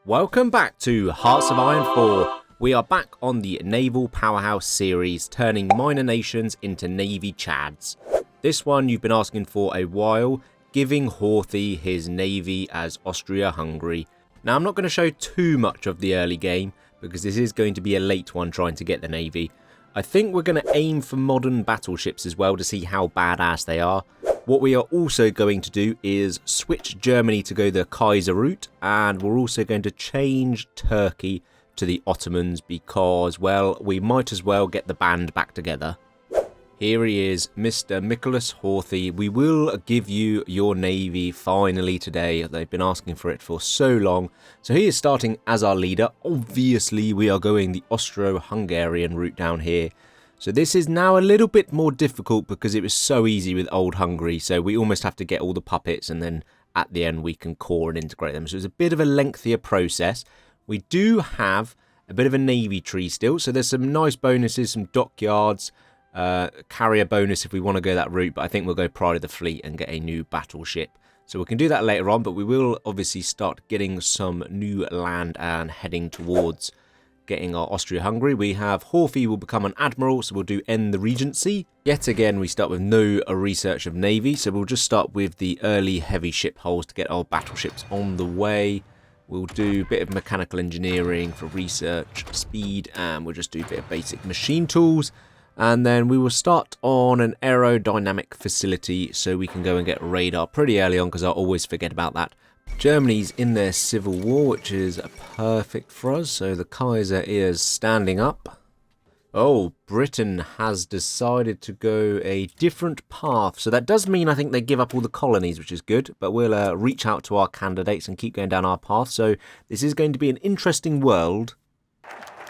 Welcome back to Hearts of Iron 4. We are back on the Naval Powerhouse series, turning minor nations into Navy Chads. This one you've been asking for a while, giving Horthy his navy as Austria-Hungary. Now I'm not going to show too much of the early game, because this is going to be a late one trying to get the navy. I think we're going to aim for modern battleships as well to see how badass they are. What we are also going to do is switch Germany to go the Kaiser route, and we're also going to change Turkey to the Ottomans because, well, we might as well get the band back together. Here he is, Mr. Nicholas Horthy. We will give you your navy finally today. They've been asking for it for so long. So he is starting as our leader. Obviously, we are going the Austro-Hungarian route down here. So this is now a little bit more difficult because it was so easy with old Hungary. So we almost have to get all the puppets and then at the end we can core and integrate them. So it's a bit of a lengthier process. We do have a bit of a navy tree still. So there's some nice bonuses, some dockyards. Carrier bonus if we want to go that route, but I think we'll go Pride of the Fleet and get a new battleship. So we can do that later on, but we will obviously start getting some new land and heading towards getting our Austria-Hungary. We have Horthy will become an admiral, so we'll do end the regency. Yet again, we start with no research of navy, so we'll just start with the early heavy ship hulls to get our battleships on the way. We'll do a bit of mechanical engineering for research speed, and we'll just do a bit of basic machine tools. And then we will start on an aerodynamic facility so we can go and get radar pretty early on because I always forget about that. Germany's in their civil war, which is perfect for us. So the Kaiser is standing up. Oh, Britain has decided to go a different path. So that does mean I think they give up all the colonies, which is good. But we'll reach out to our candidates and keep going down our path. So this is going to be an interesting world.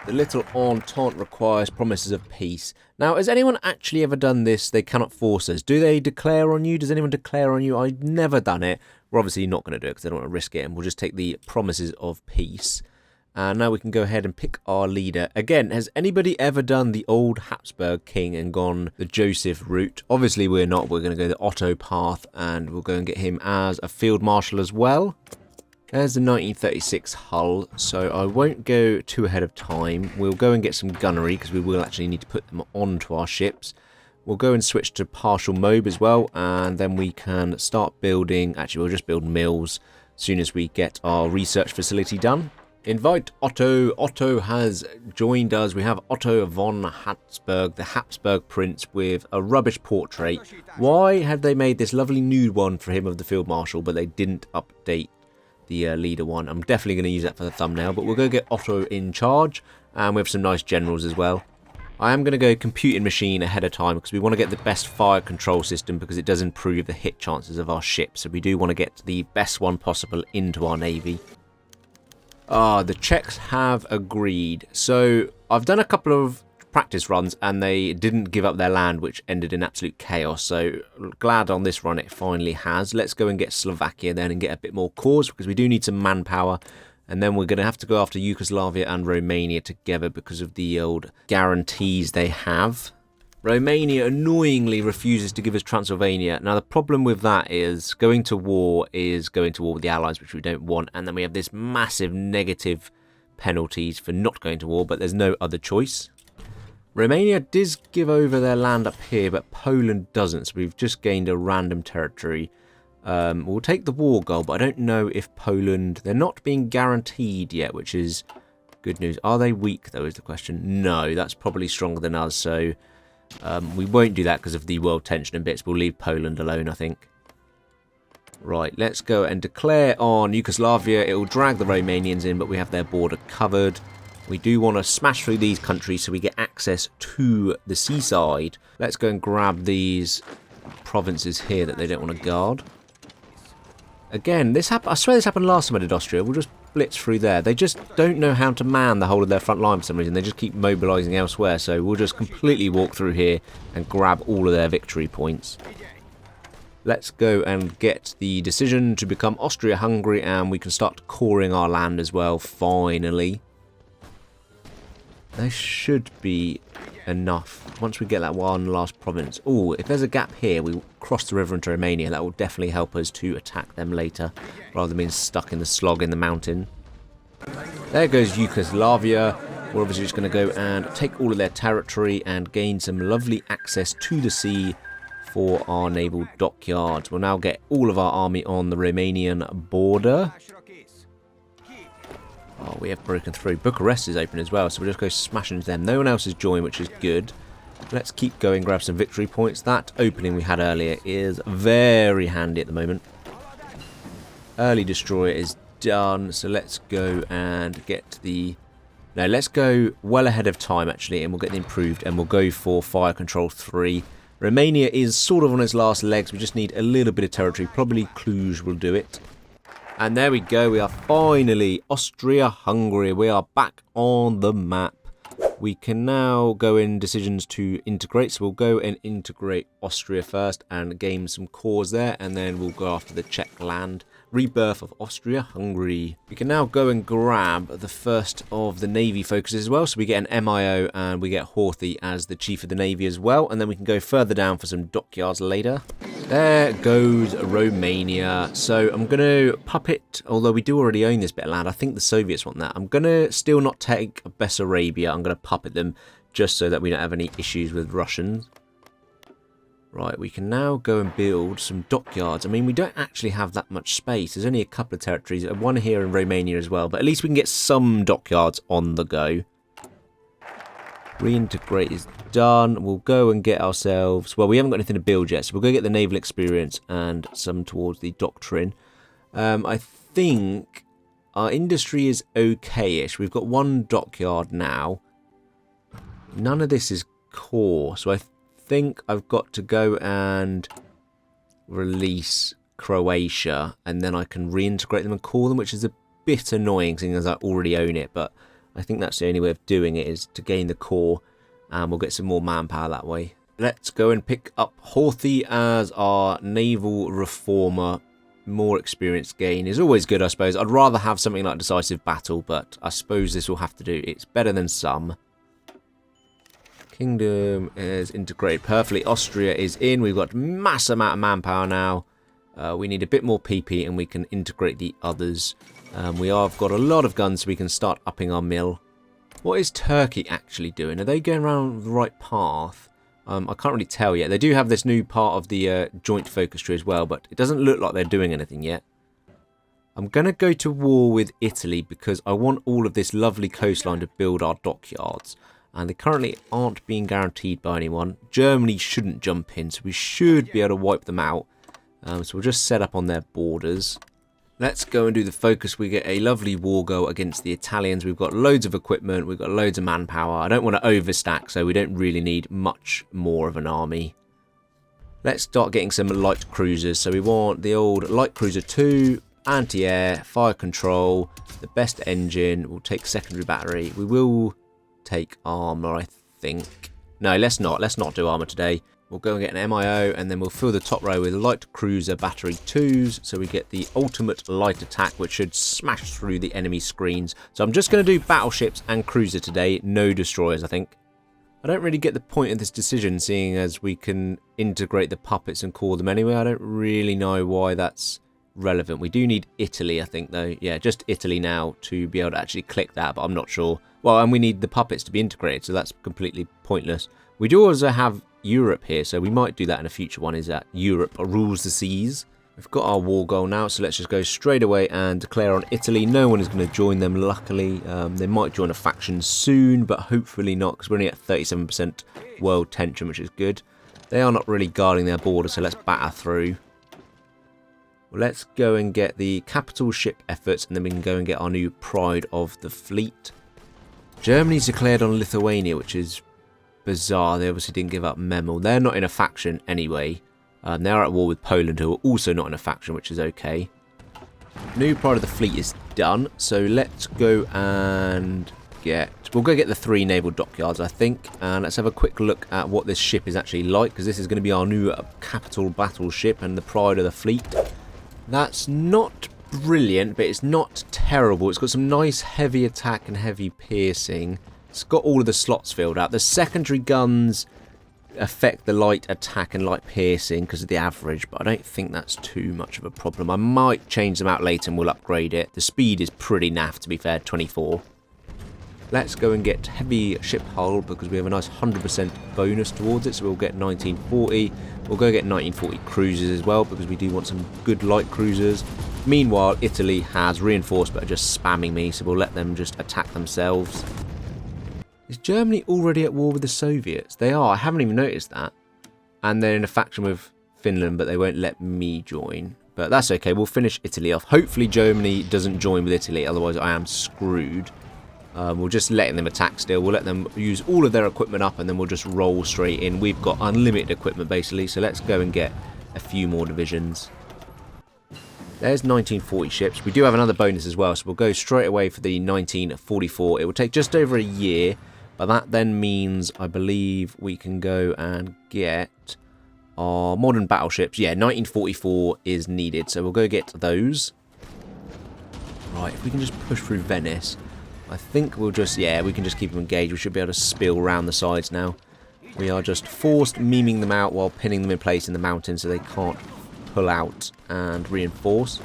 The little Entente requires promises of peace. Now, has anyone actually ever done this? They cannot force us. Do they declare on you? Does anyone declare on you? I've never done it. We're obviously not going to do it because they don't want to risk it. And we'll just take the promises of peace. And now we can go ahead and pick our leader. Again, has anybody ever done the old Habsburg king and gone the Joseph route? Obviously, we're not. We're going to go the Otto path. And we'll go and get him as a field marshal as well. There's the 1936 hull, so I won't go too ahead of time. We'll go and get some gunnery, because we will actually need to put them onto our ships. We'll go and switch to partial mob as well, and then we can start building... Actually, we'll just build mills as soon as we get our research facility done. Invite Otto. Otto has joined us. We have Otto von Habsburg, the Habsburg prince, with a rubbish portrait. Why have they made this lovely nude one for him of the field marshal, but they didn't update the leader one? I'm definitely going to use that for the thumbnail, but we'll go get Otto in charge, and we have some nice generals as well. I am going to go computing machine ahead of time because we want to get the best fire control system because it does improve the hit chances of our ships, so we do want to get the best one possible into our navy. The Czechs have agreed. So I've done a couple of practice runs and they didn't give up their land, which ended in absolute chaos. So glad on this run it finally has. Let's go and get Slovakia then and get a bit more cores because we do need some manpower. And then we're going to have to go after Yugoslavia and Romania together because of the old guarantees they have. Romania annoyingly refuses to give us Transylvania. Now the problem with that is going to war with the Allies, which we don't want. And then we have this massive negative penalties for not going to war, but there's no other choice. Romania does give over their land up here, but Poland doesn't, so we've just gained a random territory. We'll take the war goal, but I don't know if Poland... They're not being guaranteed yet, which is good news. Are they weak, though, is the question? No, that's probably stronger than us, so we won't do that because of the world tension and bits. We'll leave Poland alone, I think. Right, let's go and declare on Yugoslavia. It will drag the Romanians in, but we have their border covered. We do want to smash through these countries so we get access to the seaside. Let's go and grab these provinces here that they don't want to guard. Again, I swear this happened last time I did Austria. We'll just blitz through there. They just don't know how to man the whole of their front line for some reason. They just keep mobilising elsewhere. So we'll just completely walk through here and grab all of their victory points. Let's go and get the decision to become Austria-Hungary, and we can start coring our land as well, finally. There should be enough. Once we get that one last province. Oh, if there's a gap here, we cross the river into Romania. That will definitely help us to attack them later, rather than being stuck in the slog in the mountain. There goes Yugoslavia. We're obviously just going to go and take all of their territory and gain some lovely access to the sea for our naval dockyards. We'll now get all of our army on the Romanian border. Oh, we have broken through. Bucharest is open as well, so we'll just go smashing into them. No one else has joined, which is good. Let's keep going, grab some victory points. That opening we had earlier is very handy at the moment. Early destroyer is done, so let's go and get the... No, let's go well ahead of time, actually, and we'll get the improved, and we'll go for Fire Control 3. Romania is sort of on its last legs. We just need a little bit of territory. Probably Cluj will do it. And there we go. We are finally Austria-Hungary. We are back on the map. We can now go in decisions to integrate. So we'll go and integrate Austria first and gain some cores there. And then we'll go after the Czech land. Rebirth of Austria-Hungary. We can now go and grab the first of the Navy focuses as well. So we get an MIO and we get Horthy as the Chief of the Navy as well. And then we can go further down for some dockyards later. There goes Romania. So I'm going to puppet, although we do already own this bit of land. I think the Soviets want that. I'm going to still not take Bessarabia. I'm going to puppet them just so that we don't have any issues with Russians. Right, we can now go and build some dockyards. I mean, we don't actually have that much space. There's only a couple of territories. One here in Romania as well. But at least we can get some dockyards on the go. Reintegrate is done. We'll go and get ourselves... Well, we haven't got anything to build yet. So we'll go get the naval experience and some towards the doctrine. I think our industry is okay-ish. We've got one dockyard now. None of this is core. So I think I've got to go and release Croatia, and then I can reintegrate them and call them, which is a bit annoying seeing as I already own it, but I think that's the only way of doing it, is to gain the core, and we'll get some more manpower that way. Let's go and pick up Horthy as our naval reformer. More experience gain is always good, I suppose. I'd rather have something like Decisive Battle, but I suppose this will have to do. It's better than some. Kingdom is integrated perfectly. Austria is in. We've got mass amount of manpower now. We need a bit more PP and we can integrate the others. We have got a lot of guns, so we can start upping our mill. What is Turkey actually doing? Are they going around the right path? I can't really tell yet. They do have this new part of the joint focus tree as well, but it doesn't look like they're doing anything yet. I'm going to go to war with Italy because I want all of this lovely coastline to build our dockyards. And they currently aren't being guaranteed by anyone. Germany shouldn't jump in, so we should be able to wipe them out. So we'll just set up on their borders. Let's go and do the focus. We get a lovely war goal against the Italians. We've got loads of equipment. We've got loads of manpower. I don't want to overstack, so we don't really need much more of an army. Let's start getting some light cruisers. So we want the old light cruiser 2, anti-air, fire control, the best engine. We'll take secondary battery. We will take armor, I think. No, let's not. Let's not do armor today. We'll go and get an MIO, and then we'll fill the top row with light cruiser battery 2s, so we get the ultimate light attack, which should smash through the enemy screens. So I'm just going to do battleships and cruiser today, no destroyers, I think. I don't really get the point of this decision, seeing as we can integrate the puppets and call them anyway. I don't really know why that's relevant. We do need Italy, I think, though. Yeah, just Italy now to be able to actually click that, but I'm not sure. Well, and we need the puppets to be integrated, so that's completely pointless. We do also have Europe here, so we might do that in a future one, is that Europe rules the seas. We've got our war goal now, so let's just go straight away and declare on Italy. No one is going to join them, luckily. They might join a faction soon, but hopefully not, because we're only at 37% world tension, which is good. They are not really guarding their border, so let's batter through. Well, let's go and get the capital ship efforts, and then we can go and get our new pride of the fleet. Germany's declared on Lithuania, which is bizarre. They obviously didn't give up Memel. They're not in a faction anyway. They're at war with Poland, who are also not in a faction, which is okay. New pride of the fleet is done, so let's go and we'll go get the 3 naval dockyards, I think, and let's have a quick look at what this ship is actually like, because this is going to be our new capital battleship and the pride of the fleet. That's not brilliant, but it's not terrible. It's got some nice heavy attack and heavy piercing. It's got all of the slots filled out. The secondary guns affect the light attack and light piercing because of the average, but I don't think that's too much of a problem. I might change them out later and we'll upgrade it. The speed is pretty naff, to be fair, 24. Let's go and get heavy ship hull because we have a nice 100% bonus towards it, so we'll get 1940. We'll go get 1940 cruisers as well because we do want some good light cruisers. Meanwhile, Italy has reinforced but are just spamming me, so we'll let them just attack themselves. Is Germany already at war with the Soviets? They are. I haven't even noticed that. And they're in a faction with Finland, but they won't let me join. But that's okay. We'll finish Italy off. Hopefully Germany doesn't join with Italy. Otherwise I am screwed. We'll just let them attack still. We'll let them use all of their equipment up and then we'll just roll straight in. We've got unlimited equipment basically. So let's go and get a few more divisions. There's 1940 ships. We do have another bonus as well. So we'll go straight away for the 1944. It will take just over a year. But that then means, I believe, we can go and get our modern battleships. Yeah, 1944 is needed, so we'll go get those. Right, if we can just push through Venice, I think we'll just, yeah, we can just keep them engaged. We should be able to spill around the sides now. We are just forced memeing them out while pinning them in place in the mountains so they can't pull out and reinforce.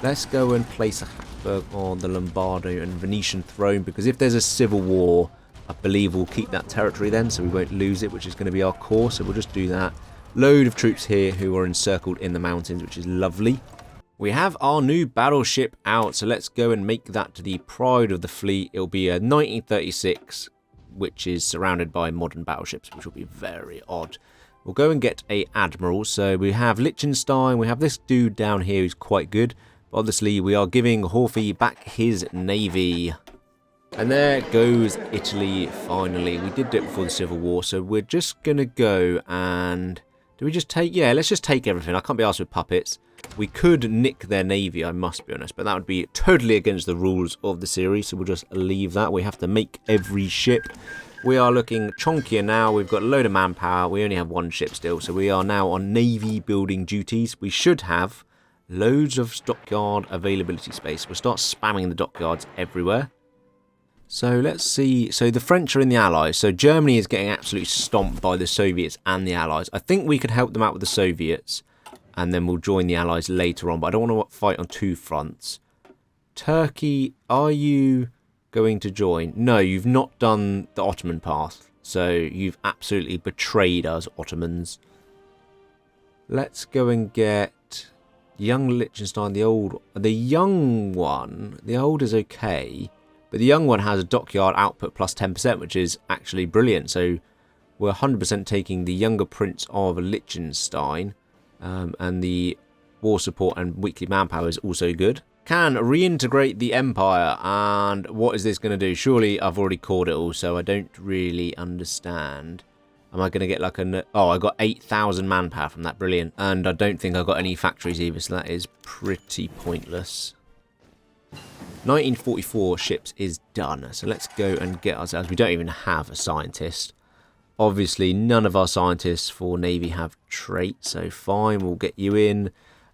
Let's go and place a Habsburg on the Lombardo and Venetian throne, because if there's a civil war, I believe we'll keep that territory then, so we won't lose it, which is going to be our core, so we'll just do that. Load of troops here who are encircled in the mountains, which is lovely. We have our new battleship out, so let's go and make that the pride of the fleet. It'll be a 1936, which is surrounded by modern battleships, which will be very odd. We'll go and get a admiral, so we have Liechtenstein, we have this dude down here who's quite good, but obviously we are giving Horthy back his navy. And there goes Italy, finally. We did it before the Civil War, so we're just going to go and... Do we just take... Yeah, let's just take everything. I can't be arsed with puppets. We could nick their navy, I must be honest, but that would be totally against the rules of the series, so we'll just leave that. We have to make every ship. We are looking chonkier now. We've got a load of manpower. We only have one ship still, so we are now on navy building duties. We should have loads of dockyard availability space. We'll start spamming the dockyards everywhere. So let's see. So the French are in the Allies. So Germany is getting absolutely stomped by the Soviets and the Allies. I think we could help them out with the Soviets. And then we'll join the Allies later on. But I don't want to fight on two fronts. Turkey, are you going to join? No, you've not done the Ottoman path. So you've absolutely betrayed us, Ottomans. Let's go and get young Liechtenstein, the old. The young one. The old is okay. But the young one has a dockyard output plus 10%, which is actually brilliant. So we're 100% taking the younger Prince of Liechtenstein. And the war support and weekly manpower is also good. Can reintegrate the empire. And what is this going to do? Surely I've already called it all, so I don't really understand. Am I going to get like a... Oh, I got 8,000 manpower from that. Brilliant. And I don't think I got any factories either, so that is pretty pointless. 1944 ships is done, so let's go and get ourselves... We don't even have a scientist. Obviously, none of our scientists for Navy have traits, so fine, we'll get you in.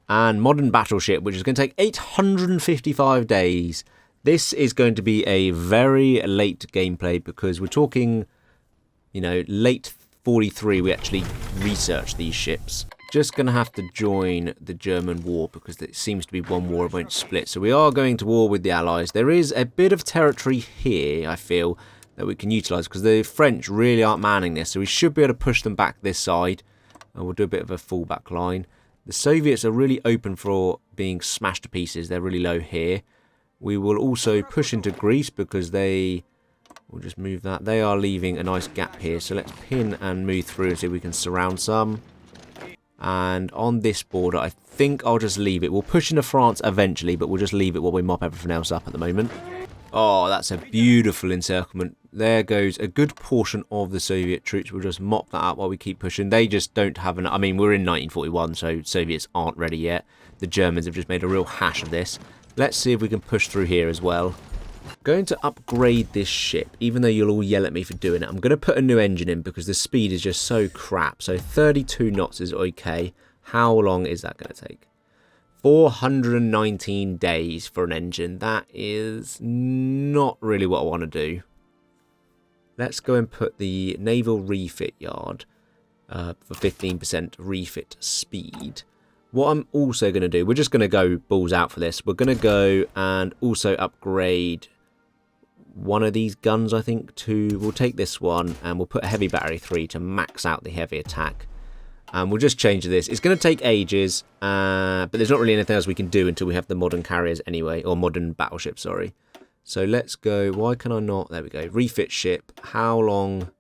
And modern battleship, which is going to take 855 days. This is going to be a very late gameplay because we're talking, you know, late 43 we actually researched these ships. Just going to have to join the German war because it seems to be one war, it won't split. So we are going to war with the Allies. There is a bit of territory here, I feel, that we can utilise because the French really aren't manning this. So we should be able to push them back this side. And we'll do a bit of a fallback line. The Soviets are really open for being smashed to pieces. They're really low here. We will also push into Greece because they... We'll just move that. They are leaving a nice gap here. So let's pin and move through and see if we can surround some. And on this border, I think I'll just leave it. We'll push into France eventually, but we'll just leave it while we mop everything else up at the moment. Oh, that's a beautiful encirclement. There goes a good portion of the Soviet troops. We'll just mop that up while we keep pushing. They just don't have enough. I mean, we're in 1941, so Soviets aren't ready yet. The Germans have just made a real hash of this. Let's see if we can push through here as well. Going to upgrade this ship, even though you'll all yell at me for doing it. I'm going to put a new engine in because the speed is just so crap. So 32 knots is okay. How long is that going to take? 419 days for an engine. That is not really what I want to do. Let's go and put the naval refit yard. for 15% refit speed. What I'm also going to do, we're just going to go balls out for this. We're going to go and also upgrade one of these guns, I think, to... We'll take this one and we'll put a heavy battery 3 to max out the heavy attack. And we'll just change this. It's going to take ages, but there's not really anything else we can do until we have the modern carriers anyway, or modern battleships, sorry. So let's go, why can I not, there we go, refit ship, how long,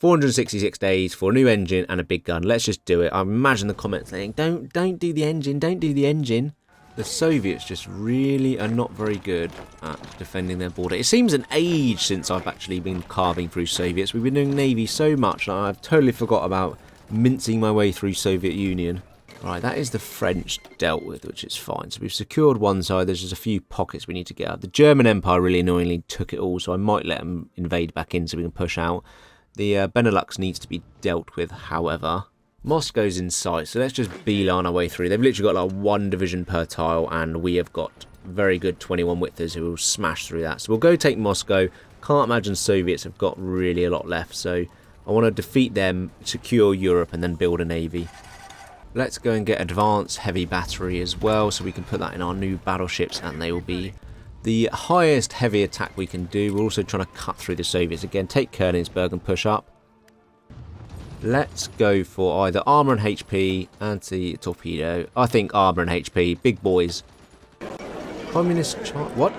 466 days for a new engine and a big gun. Let's just do it. I imagine the comments saying, don't do the engine, don't do the engine. The Soviets just really are not very good at defending their border. It seems an age since I've actually been carving through Soviets. We've been doing Navy so much that I've totally forgot about mincing my way through Soviet Union. Right, that is the French dealt with, which is fine. So we've secured one side. There's just a few pockets we need to get out. The German Empire really annoyingly took it all, so I might let them invade back in so we can push out. The Benelux needs to be dealt with, however. Moscow's in sight, so let's just beeline our way through. They've literally got like 1 division per tile, and we have got very good 21 Witters who will smash through that. So we'll go take Moscow. Can't imagine Soviets have got really a lot left, so I want to defeat them, secure Europe, and then build a navy. Let's go and get advanced heavy battery as well, so we can put that in our new battleships, and they will be the highest heavy attack we can do. We're also trying to cut through the Soviets again, take Königsberg and push up. Let's go for either armor and HP, anti-torpedo. I think armor and HP, big boys. Communist what?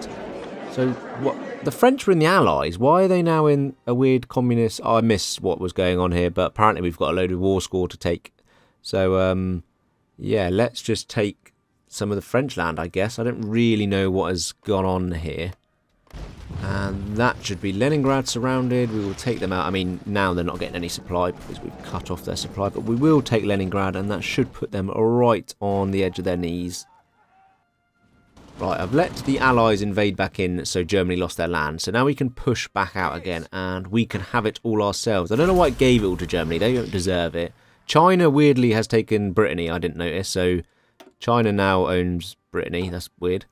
So what? The French were in the Allies. Why are they now in a weird communist? Oh, I miss what was going on here, but apparently we've got a load of war score to take. So, yeah, let's just take some of the French land, I guess. I don't really know what has gone on here. And that should be Leningrad surrounded. We will take them out. I mean, now they're not getting any supply because we've cut off their supply. But we will take Leningrad, and that should put them right on the edge of their knees. Right, I've let the Allies invade back in, so Germany lost their land. So now we can push back out again, and we can have it all ourselves. I don't know why it gave it all to Germany. They don't deserve it. China weirdly has taken Brittany, I didn't notice, so China now owns Brittany, that's weird.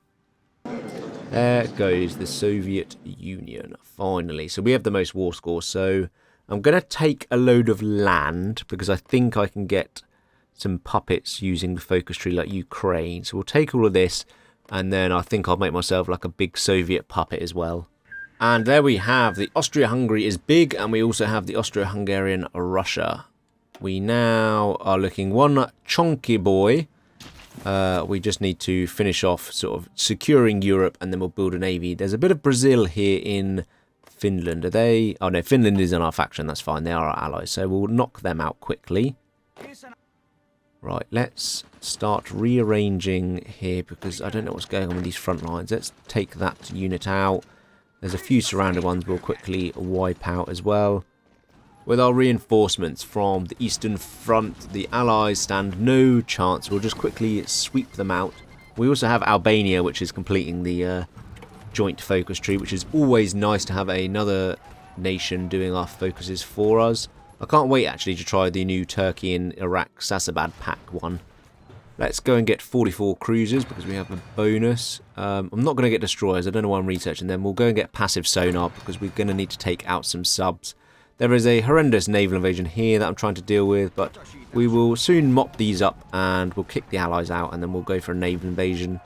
There goes the Soviet Union, finally. So we have the most war score, so I'm going to take a load of land, because I think I can get some puppets using the focus tree like Ukraine. So we'll take all of this, and then I think I'll make myself like a big Soviet puppet as well. And there we have, the Austria-Hungary is big, and we also have the Austro-Hungarian Russia. We now are looking one chunky boy. We just need to finish off sort of securing Europe, and then we'll build a navy. There's a bit of Brazil here in Finland. Are they? Oh no, Finland is in our faction. That's fine. They are our allies. So we'll knock them out quickly. Right, let's start rearranging here because I don't know what's going on with these front lines. Let's take that unit out. There's a few surrounded ones we'll quickly wipe out as well. With our reinforcements from the Eastern Front, the Allies stand no chance. We'll just quickly sweep them out. We also have Albania, which is completing the joint focus tree, which is always nice to have another nation doing our focuses for us. I can't wait actually to try the new Turkey and Iraq Sasabad pack one. Let's go and get 44 cruisers because we have a bonus. I'm not going to get destroyers. I don't know why I'm researching them. We'll go and get passive sonar because we're going to need to take out some subs. There is a horrendous naval invasion here that I'm trying to deal with, but we will soon mop these up and we'll kick the Allies out and then we'll go for a naval invasion.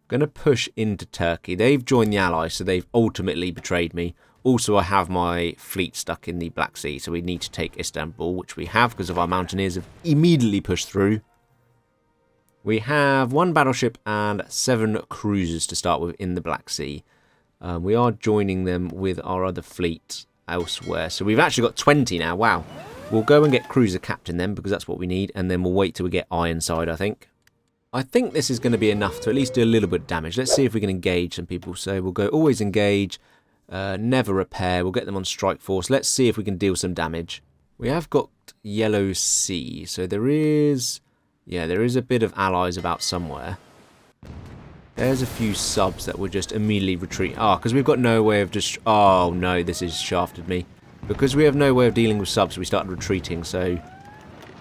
Going to push into Turkey. They've joined the Allies, so they've ultimately betrayed me. Also, I have my fleet stuck in the Black Sea, so we need to take Istanbul, which we have because of our mountaineers have immediately pushed through. We have 1 battleship and 7 cruisers to start with in the Black Sea. We are joining them with our other fleet elsewhere. So we've actually got 20 now. Wow. We'll go and get cruiser captain then because that's what we need. And then we'll wait till we get Ironside, I think. I think this is going to be enough to at least do a little bit of damage. Let's see if we can engage some people. So we'll go always engage, never repair. We'll get them on strike force. Let's see if we can deal some damage. We have got Yellow Sea. So there is... yeah, there is a bit of allies about somewhere. There's a few subs that will just immediately retreat. Ah, because we've got no way of just... oh, no, this has shafted me. Because we have no way of dealing with subs, we started retreating, so...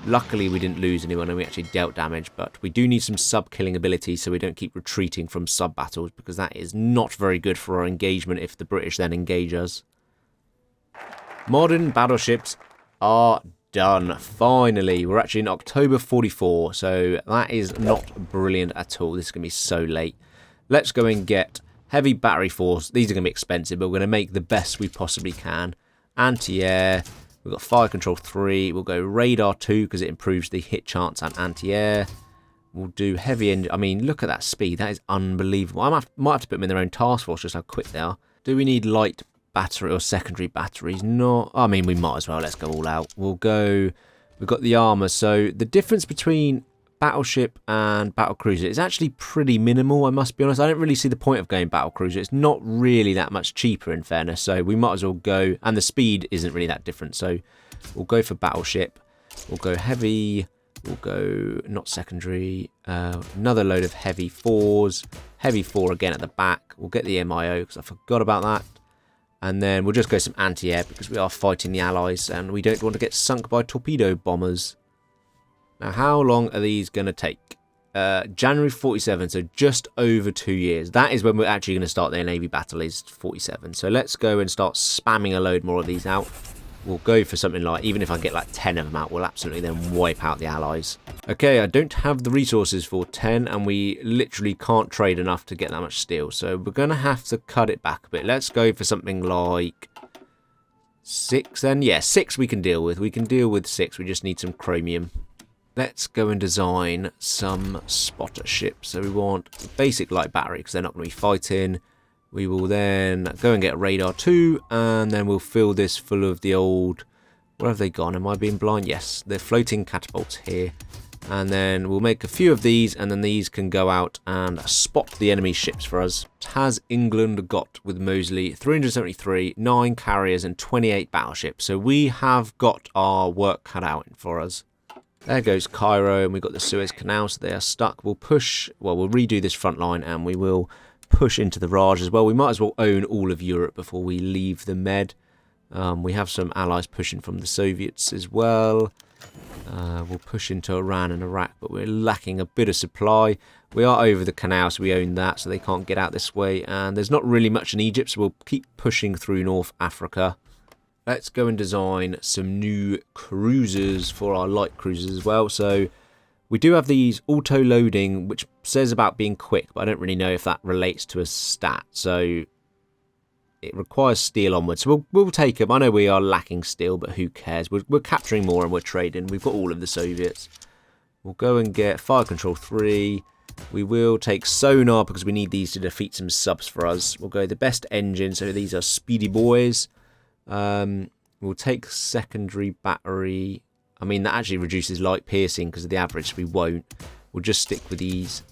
luckily, we didn't lose anyone and we actually dealt damage, but we do need some sub-killing ability so we don't keep retreating from sub-battles, because that is not very good for our engagement if the British then engage us. Modern battleships are done. Finally, we're actually in October 44, so that is not brilliant at all. This is going to be so late. Let's go and get heavy battery force. These are going to be expensive, but we're going to make the best we possibly can. Anti-air. We've got fire control 3. We'll go radar 2 because it improves the hit chance and anti-air. We'll do heavy engine. I mean, look at that speed. That is unbelievable. I might have to put them in their own task force, just how quick they are. Do we need light battery or secondary batteries? No. I mean, we might as well. Let's go all out. We'll go. We've got the armor. So the difference between battleship and battlecruiser is actually pretty minimal, I must be honest. I don't really see the point of going battlecruiser. It's not really that much cheaper, in fairness. So we might as well go. And the speed isn't really that different. So we'll go for battleship. We'll go heavy. We'll go not secondary. Another load of heavy 4s. Heavy 4 again at the back. We'll get the MIO because I forgot about that. And then we'll just go some anti-air because we are fighting the Allies and we don't want to get sunk by torpedo bombers. Now, how long are these going to take? January 47, so just over 2 years. That is when we're actually going to start their Navy battle, is 47. So let's go and start spamming a load more of these out. We'll go for something like, even if I get like 10 of them out, we'll absolutely then wipe out the Allies. Okay, I don't have the resources for 10, and we literally can't trade enough to get that much steel. So we're going to have to cut it back a bit. Let's go for something like 6 then. Yeah, 6 we can deal with. We can deal with 6. We just need some chromium. Let's go and design some spotter ships. So we want basic light battery because they're not going to be fighting. We will then go and get radar 2, and then we'll fill this full of the old... Where have they gone? Am I being blind? Yes, they're floating catapults here. And then we'll make a few of these, and then these can go out and spot the enemy ships for us. What has England got with Moseley? 373, 9 carriers, and 28 battleships. So we have got our work cut out for us. There goes Cairo, and we've got the Suez Canal, so they are stuck. We'll push... Well, we'll redo this front line, and we will push into the Raj as well. We might as well own all of Europe before we leave the Med. We have some allies pushing from the Soviets as well. We'll push into Iran and Iraq, but we're lacking a bit of supply. We are over the canal, so we own that, so they can't get out this way. And there's not really much in Egypt, so we'll keep pushing through North Africa. Let's go and design some new cruisers for our light cruisers as well. So we do have these auto-loading, which says about being quick, but I don't really know if that relates to a stat. So it requires steel onwards. So we'll take them. I know we are lacking steel, but who cares? We're capturing more and we're trading. We've got all of the Soviets. We'll go and get fire control 3. We will take sonar because we need these to defeat some subs for us. We'll go the best engine. So these are speedy boys. We'll take secondary battery. I mean, that actually reduces light piercing because of the average. We won't. We'll just stick with these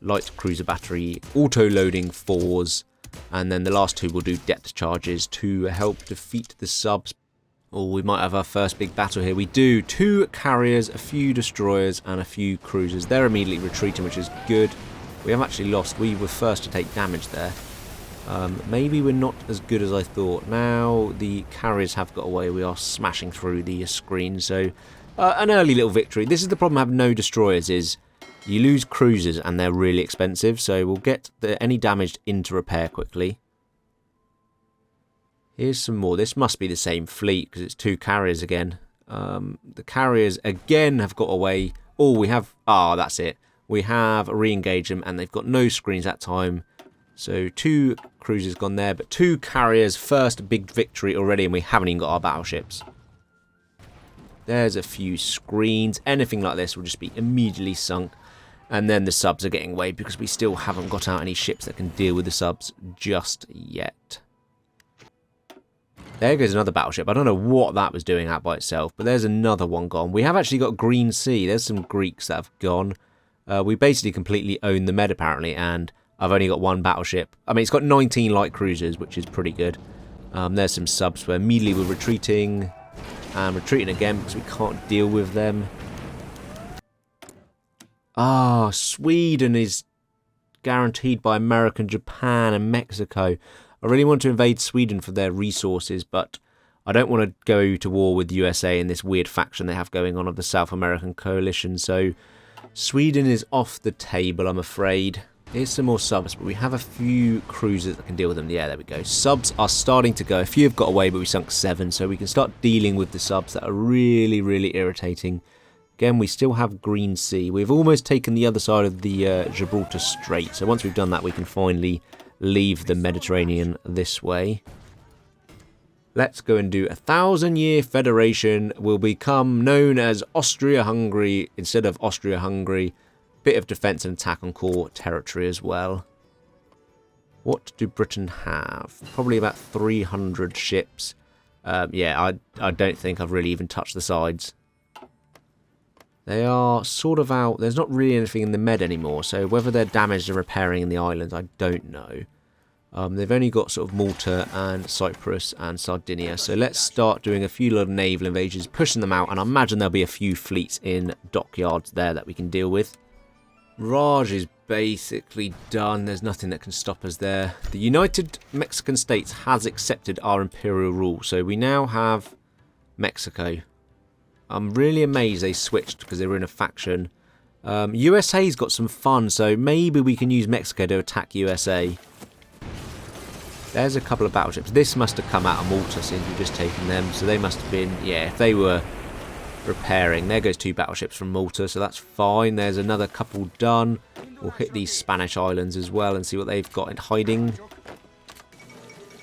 light cruiser battery auto-loading 4s. And then the last 2 will do depth charges to help defeat the subs. Oh, we might have our first big battle here. We do. 2 carriers, a few destroyers, and a few cruisers. They're immediately retreating, which is good. We have actually lost. We were first to take damage there. Maybe we're not as good as I thought. Now the carriers have got away. We are smashing through the screen. So an early little victory. This is the problem. I have no destroyers is you lose cruisers and they're really expensive. So we'll get any damaged into repair quickly. Here's some more. This must be the same fleet because it's 2 carriers again. The carriers again have got away. Oh, we have... Ah, that's it. We have re-engaged them and they've got no screens that time. So 2 cruisers gone there, but 2 carriers, first big victory already, and we haven't even got our battleships. There's a few screens. Anything like this will just be immediately sunk. And then the subs are getting away because we still haven't got out any ships that can deal with the subs just yet. There goes another battleship. I don't know what that was doing out by itself, but there's another one gone. We have actually got Green Sea. There's some Greeks that have gone. We basically completely own the Med apparently, and I've only got 1 battleship. I mean, it's got 19 light cruisers, which is pretty good. There's some subs where immediately we're retreating. And retreating again because we can't deal with them. Ah, Sweden is guaranteed by America, Japan, and Mexico. I really want to invade Sweden for their resources, but I don't want to go to war with the USA in this weird faction they have going on of the South American coalition. So Sweden is off the table, I'm afraid. Here's some more subs, but we have a few cruisers that can deal with them. Yeah, there we go. Subs are starting to go. A few have got away, but we sunk 7, so we can start dealing with the subs that are really, really irritating. Again, we still have Green Sea. We've almost taken the other side of the Gibraltar Strait, so once we've done that, we can finally leave the Mediterranean this way. Let's go and do 1,000-year federation. Will become known as Austria-Hungary instead of Austria-Hungary. Bit of defence and attack on core territory as well. What do Britain have? Probably about 300 ships. Yeah, I don't think I've really even touched the sides. They are sort of out. There's not really anything in the Med anymore, so whether they're damaged and repairing in the islands, I don't know. They've only got sort of Malta and Cyprus and Sardinia, so let's start doing a few little naval invasions, pushing them out, and I imagine there'll be a few fleets in dockyards there that we can deal with. Raj is basically done. There's nothing that can stop us there. The United Mexican States has accepted our imperial rule, so we now have Mexico. I'm really amazed they switched because they were in a faction. USA's got some fun, so maybe we can use Mexico to attack USA. There's a couple of battleships. This must have come out of Malta since we've just taken them, so they must have been, yeah, if they were repairing. There goes 2 battleships from Malta, so that's fine. There's another couple done. We'll hit these Spanish islands as well and see what they've got in hiding.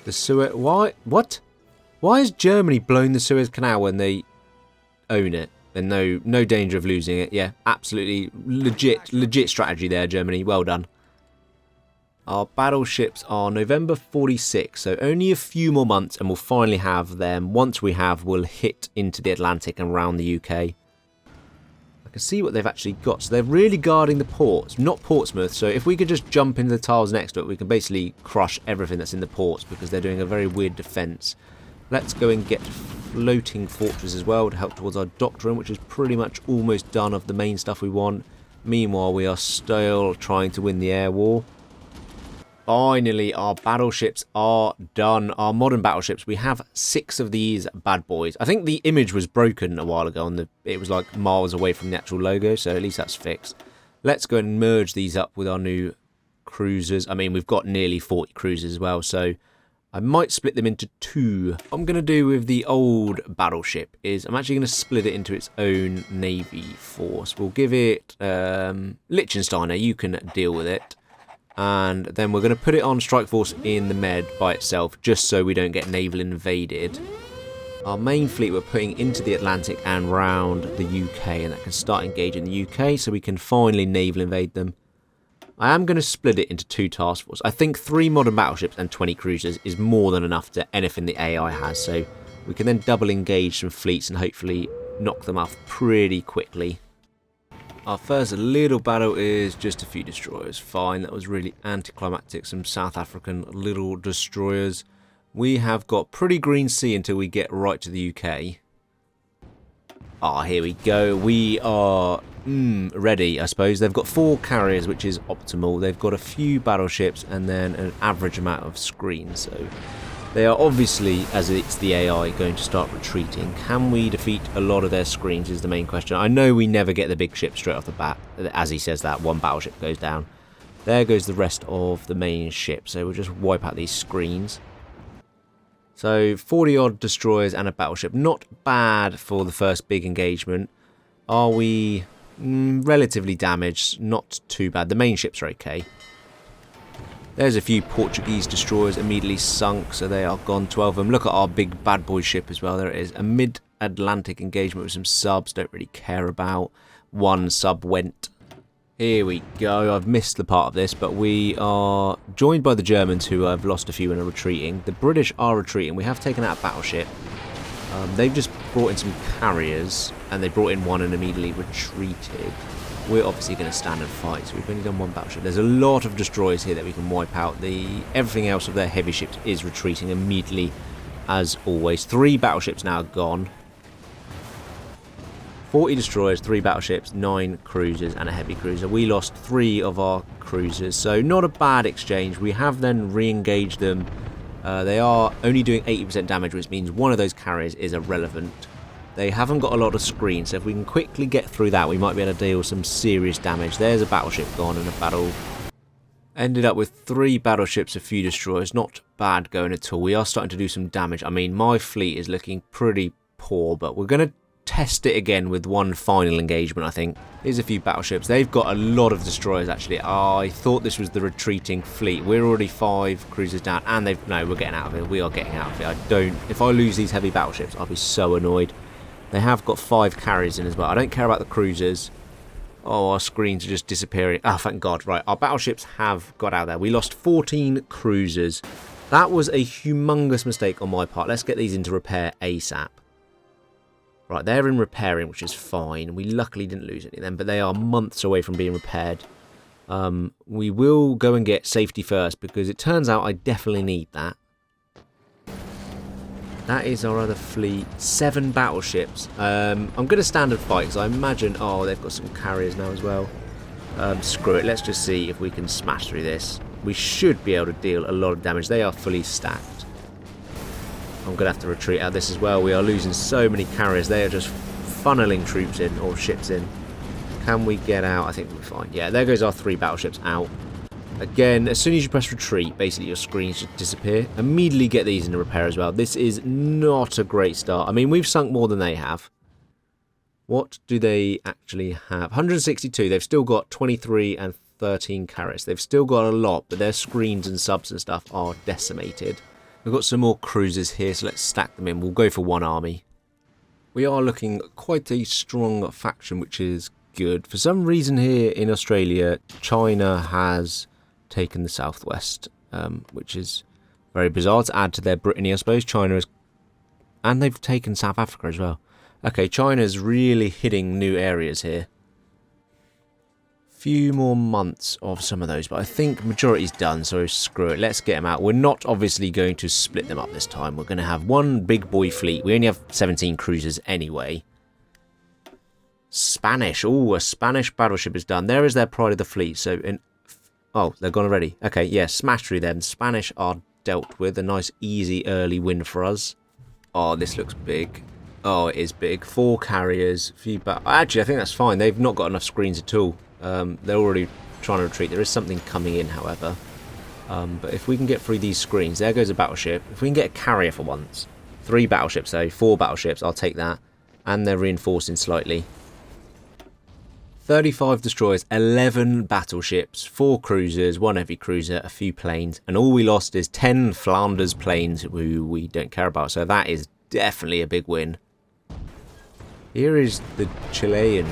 The Suez... Why? What? Why has Germany blown the Suez Canal when they own it? And no danger of losing it. Yeah, absolutely legit strategy there, Germany. Well done. Our battleships are November 46, so only a few more months and we'll finally have them. Once we have, we'll hit into the Atlantic and round the UK. I can see what they've actually got. So they're really guarding the ports, not Portsmouth. So if we could just jump into the tiles next to it, we can basically crush everything that's in the ports because they're doing a very weird defence. Let's go and get floating fortress as well to help towards our doctrine, which is pretty much almost done of the main stuff we want. Meanwhile, we are still trying to win the air war. Finally, our battleships are done. Our modern battleships, we have 6 of these bad boys. I think the image was broken a while ago, and it was like miles away from the actual logo, so at least that's fixed. Let's go and merge these up with our new cruisers. I mean, we've got nearly 40 cruisers as well, so I might split them into 2. What I'm going to do with the old battleship is I'm actually going to split it into its own navy force. We'll give it Liechtensteiner, you can deal with it. And then we're going to put it on strike force in the Med by itself, just so we don't get naval invaded. Our main fleet we're putting into the Atlantic and round the UK, and that can start engaging the UK, so we can finally naval invade them. I am going to split it into 2 task forces. I think 3 modern battleships and 20 cruisers is more than enough to anything the AI has, so we can then double engage some fleets and hopefully knock them off pretty quickly. Our first little battle is just a few destroyers. Fine, that was really anticlimactic. Some South African little destroyers. We have got pretty green sea until we get right to the UK. Ah, here we go. We are ready, I suppose. They've got 4 carriers, which is optimal. They've got a few battleships and then an average amount of screens. So they are obviously, as it's the AI, going to start retreating. Can we defeat a lot of their screens is the main question. I know we never get the big ship straight off the bat. As he says that, 1 battleship goes down. There goes the rest of the main ship. So we'll just wipe out these screens. So 40 odd destroyers and a battleship. Not bad for the first big engagement. Are we relatively damaged? Not too bad. The main ships are okay. There's a few Portuguese destroyers immediately sunk, so they are gone, 12 of them. Look at our big bad boy ship as well. There it is. A mid-Atlantic engagement with some subs. Don't really care about. 1 sub went. Here we go. I've missed the part of this, but we are joined by the Germans, who have lost a few and are retreating. The British are retreating. We have taken out a battleship. They've just brought in some carriers, and they brought in 1 and immediately retreated. We're obviously going to stand and fight, so we've only done 1 battleship. There's a lot of destroyers here that we can wipe out. Everything else of their heavy ships is retreating immediately, as always. 3 battleships now gone. 40 destroyers, 3 battleships, 9 cruisers, and a heavy cruiser. We lost 3 of our cruisers, so not a bad exchange. We have then re-engaged them. They are only doing 80% damage, which means 1 of those carriers is irrelevant. They haven't got a lot of screens, so if we can quickly get through that, we might be able to deal some serious damage. There's a battleship gone and a battle. Ended up with 3 battleships, a few destroyers. Not bad going at all. We are starting to do some damage. I mean, my fleet is looking pretty poor, but we're going to test it again with one final engagement, I think. Here's a few battleships. They've got a lot of destroyers, actually. I thought this was the retreating fleet. We're already 5 cruisers down, and no, we're getting out of here. We are getting out of here. If I lose these heavy battleships, I'll be so annoyed. They have got 5 carriers in as well. I don't care about the cruisers. Oh, our screens are just disappearing. Oh, thank God. Right, our battleships have got out there. We lost 14 cruisers. That was a humongous mistake on my part. Let's get these into repair ASAP. Right, they're in repairing, which is fine. We luckily didn't lose any of them, but they are months away from being repaired. We will go and get safety first, because it turns out I definitely need that. That is our other fleet. 7 battleships. I'm going to standard fight, because I imagine... Oh, they've got some carriers now as well. Screw it. Let's just see if we can smash through this. We should be able to deal a lot of damage. They are fully stacked. I'm going to have to retreat out of this as well. We are losing so many carriers. They are just funneling troops in, or ships in. Can we get out? I think we'll be fine. Yeah, there goes our 3 battleships out. Again, as soon as you press retreat, basically your screens just disappear. Immediately get these into repair as well. This is not a great start. I mean, we've sunk more than they have. What do they actually have? 162. They've still got 23 and 13 carriers. They've still got a lot, but their screens and subs and stuff are decimated. We've got some more cruisers here, so let's stack them in. We'll go for 1 army. We are looking quite a strong faction, which is good. For some reason here in Australia, China has taken the southwest, which is very bizarre to add to their Brittany, I suppose. China is... And they've taken South Africa as well. Okay, China's really hitting new areas here. Few more months of some of those, but I think majority's done, so screw it. Let's get them out. We're not obviously going to split them up this time. We're going to have one big boy fleet. We only have 17 cruisers anyway. Spanish. Oh, a Spanish battleship is done. There is their pride of the fleet. So, oh, they're gone already. Okay, yeah, smash through them. Spanish are dealt with. A nice, easy, early win for us. Oh, this looks big. Oh, it is big. 4 carriers. Actually, I think that's fine. They've not got enough screens at all. They're already trying to retreat. There is something coming in, however. But if we can get through these screens, there goes a battleship. If we can get a carrier for once. 3 battleships, though. 4 battleships. I'll take that. And they're reinforcing slightly. 35 destroyers, 11 battleships, 4 cruisers, 1 heavy cruiser, a few planes. And all we lost is 10 Flanders planes, who we don't care about. So that is definitely a big win. Here is the Chilean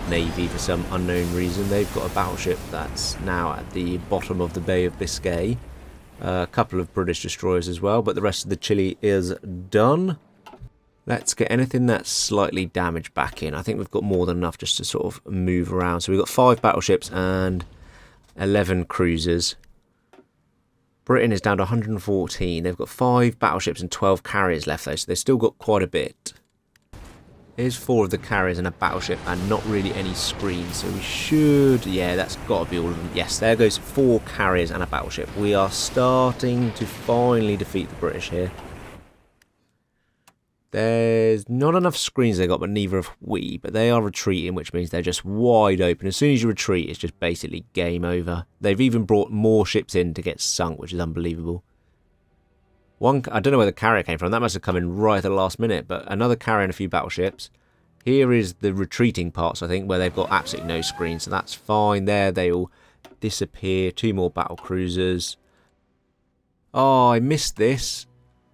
Navy for some unknown reason. They've got a battleship that's now at the bottom of the Bay of Biscay. A couple of British destroyers as well, but the rest of the Chile is done. Let's get anything that's slightly damaged back in. I think we've got more than enough just to sort of move around. So we've got 5 battleships and 11 cruisers. Britain is down to 114. They've got 5 battleships and 12 carriers left though, so they've still got quite a bit. Here's 4 of the carriers and a battleship and not really any screens, so we should... Yeah, that's got to be all of them. Yes, there goes 4 carriers and a battleship. We are starting to finally defeat the British here. There's not enough screens they got, but neither have we. But they are retreating, which means they're just wide open. As soon as you retreat, it's just basically game over. They've even brought more ships in to get sunk, which is unbelievable. I don't know where the carrier came from. That must have come in right at the last minute. But another carrier and a few battleships. Here is the retreating parts, I think, where they've got absolutely no screens. So that's fine there. They all disappear. 2 more battle cruisers. Oh, I missed this.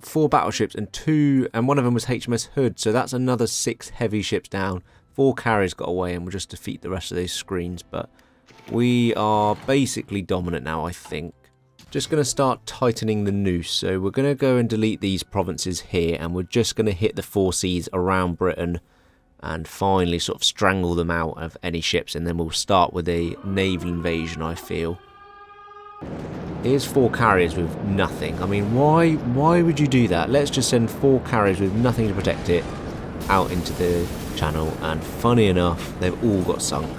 4 battleships and one of them was HMS Hood. So that's another 6 heavy ships down. 4 carriers got away and we'll just defeat the rest of those screens. But we are basically dominant now, I think. Just going to start tightening the noose. So we're going to go and delete these provinces here, and we're just going to hit the 4 seas around Britain and finally sort of strangle them out of any ships, and then we'll start with a naval invasion, I feel. Here's 4 carriers with nothing. I mean, why would you do that? Let's just send 4 carriers with nothing to protect it out into the channel, and funny enough, they've all got sunk.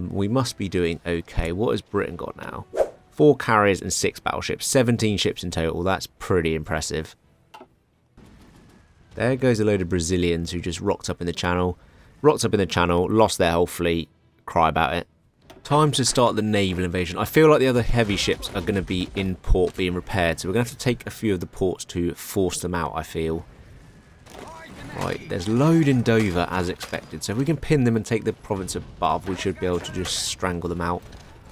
We must be doing okay. What has Britain got now? 4 carriers and 6 battleships. 17 ships in total. That's pretty impressive. There goes a load of Brazilians who just rocked up in the channel. Lost their whole fleet. Cry about it. Time to start the naval invasion. I feel like the other heavy ships are going to be in port being repaired, so we're going to have to take a few of the ports to force them out, I feel. Right, there's load in Dover as expected, so if we can pin them and take the province above, we should be able to just strangle them out.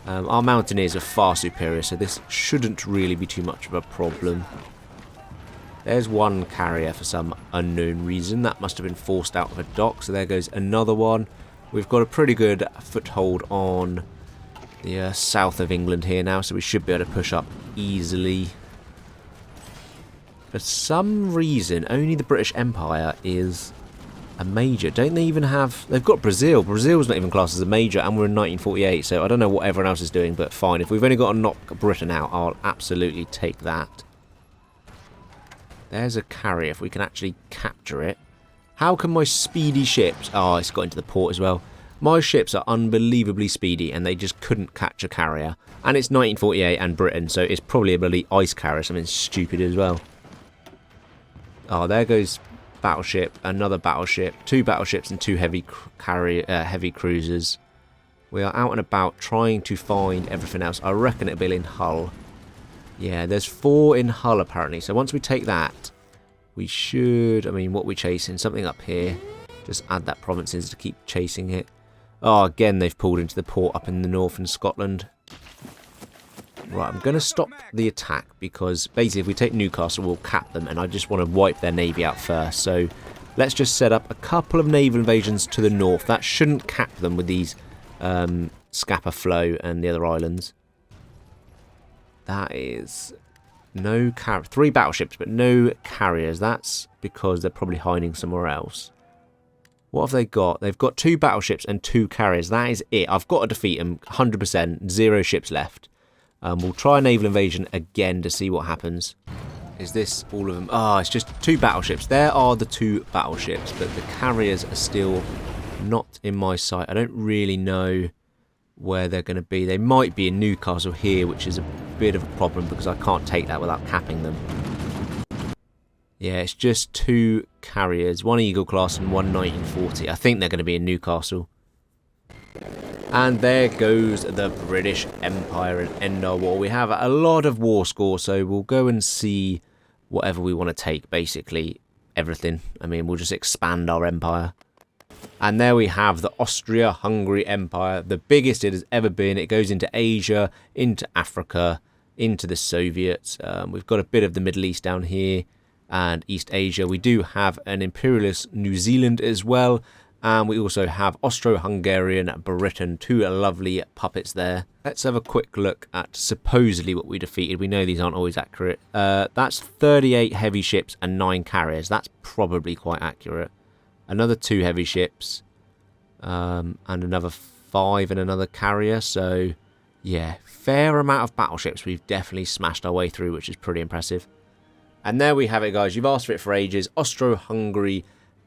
Our mountaineers are far superior, so this shouldn't really be too much of a problem. There's one carrier for some unknown reason. That must have been forced out of a dock, so there goes another one. We've got a pretty good foothold on the south of England here now, so we should be able to push up easily. For some reason, only the British Empire is a major. Don't they even have... They've got Brazil. Brazil's not even classed as a major, and we're in 1948, so I don't know what everyone else is doing, but fine. If we've only got to knock Britain out, I'll absolutely take that. There's a carrier, if we can actually capture it. How can my speedy ships... Oh, it's got into the port as well. My ships are unbelievably speedy, and they just couldn't catch a carrier. And it's 1948 and Britain, so it's probably a bloody ice carrier, something stupid as well. Oh, there goes battleship, another battleship, 2 battleships and 2 heavy cruisers. We are out and about trying to find everything else. I reckon it'll be in Hull. Yeah, there's 4 in Hull apparently. So once we take that, we should... I mean, what are we chasing? Something up here. Just add that provinces to keep chasing it. Oh, again, they've pulled into the port up in the north in Scotland. Right, I'm going to stop the attack because basically if we take Newcastle, we'll cap them. And I just want to wipe their navy out first. So let's just set up a couple of naval invasions to the north. That shouldn't cap them with these Scapa Flow and the other islands. That is no 3 battleships, but no carriers. That's because they're probably hiding somewhere else. What have they got? They've got 2 battleships and 2 carriers. That is it. I've got to defeat them 100%. 0 ships left. We'll try a naval invasion again to see what happens. Is this all of them? Ah, it's just 2 battleships. There are the 2 battleships, but the carriers are still not in my sight. I don't really know where they're going to be. They might be in Newcastle here, which is a bit of a problem because I can't take that without capping them. Yeah, it's just 2 carriers, 1 Eagle class and 1 1940. I think they're going to be in Newcastle. And there goes the British Empire and end our war. We have a lot of war score, so we'll go and see whatever we want to take, basically everything. I mean, we'll just expand our empire. And there we have the Austria-Hungary Empire, the biggest it has ever been. It goes into Asia, into Africa, into the Soviets. We've got a bit of the Middle East down here and East Asia. We do have an imperialist New Zealand as well. And we also have Austro-Hungarian Britain, 2 lovely puppets there. Let's have a quick look at supposedly what we defeated. We know these aren't always accurate. That's 38 heavy ships and 9 carriers. That's probably quite accurate. Another 2 heavy ships and another 5 and another carrier. So, yeah, fair amount of battleships we've definitely smashed our way through, which is pretty impressive. And there we have it, guys. You've asked for it for ages. Austro-Hungary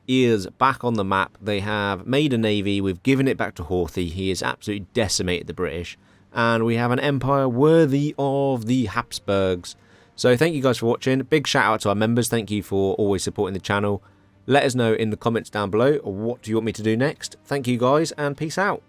is back on the map. They have made a navy. We've given it back to Horthy. He has absolutely decimated the British. And we have an empire worthy of the Habsburgs. So thank you guys for watching. Big shout out to our members. Thank you for always supporting the channel. Let us know in the comments down below what do you want me to do next. Thank you guys and peace out.